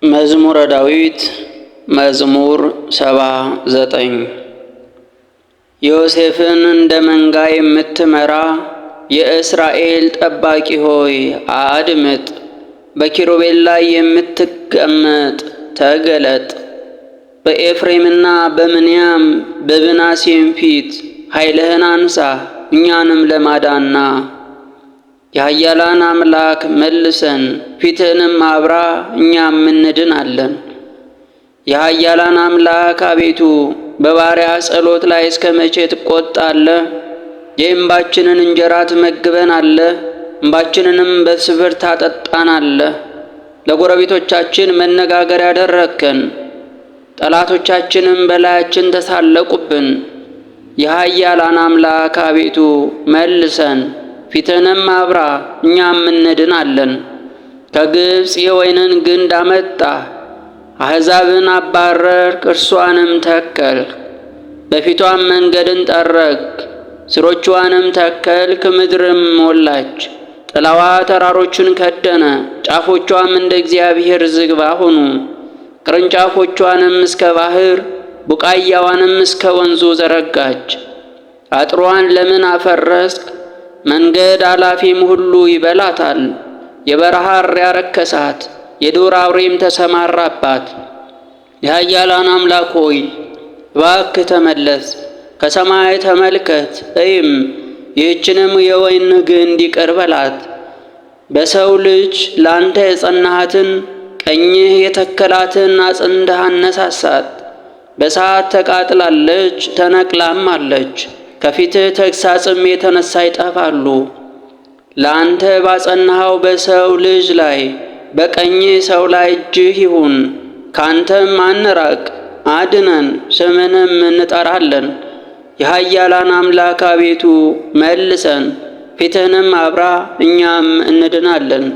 መዝሙረ ዳዊት መዝሙር 79 ዮሴፍን እንደ መንጋ የምትመራ የእስራኤል ጠባቂ ሆይ አድምጥ። በኪሩቤል ላይ የምትቀመጥ ተገለጥ። በኤፍሬምና በምንያም በምናሴም ፊት ኃይልህን አንሳ፣ እኛንም ለማዳንና የኃያላን አምላክ መልሰን፣ ፊትህንም አብራ እኛም እንድናለን። የኃያላን አምላክ አቤቱ በባሪያ ጸሎት ላይ እስከ መቼ ትቆጣለህ? የእንባችንን እንጀራ ትመግበናለህ፣ እንባችንንም በስፍር ታጠጣናለህ። ለጎረቤቶቻችን መነጋገር ያደረግከን፣ ጠላቶቻችንም በላያችን ተሳለቁብን። የኃያላን አምላክ አቤቱ መልሰን፣ ፊትህንም አብራ እኛም እንድናለን። ከግብፅ የወይንን ግንድ አመጣህ፣ አሕዛብን አባረርክ፣ እርሷንም ተከልክ። በፊቷም መንገድን ጠረግ፣ ሥሮቿንም ተከልክ፣ ምድርም ሞላች። ጥላዋ ተራሮችን ከደነ፣ ጫፎቿም እንደ እግዚአብሔር ዝግባ ሆኑ። ቅርንጫፎቿንም እስከ ባሕር፣ ቡቃያዋንም እስከ ወንዙ ዘረጋች። አጥሯን ለምን አፈረስክ? መንገድ አላፊም ሁሉ ይበላታል። የበረሃ እሪያ ረከሳት፣ የዱር አውሬም ተሰማራባት። የኃያላን አምላክ ሆይ እባክህ ተመለስ፣ ከሰማይ ተመልከት እይም፣ ይህችንም የወይን ግንድ ይቅር በላት። በሰው ልጅ ላንተ የጸናሃትን ቀኝህ የተከላትን አጽንተህ አነሳሳት። በእሳት ተቃጥላለች ተነቅላም አለች፣ ከፊትህ ተግሣጽም የተነሣ ይጠፋሉ። ለአንተ ባጸናኸው በሰው ልጅ ላይ በቀኝህ ሰው ላይ እጅህ ይሁን። ካንተም አንራቅ፣ አድነን፣ ስምንም እንጠራለን። የኃያላን አምላክ አቤቱ መልሰን፣ ፊትህንም አብራ እኛም እንድናለን።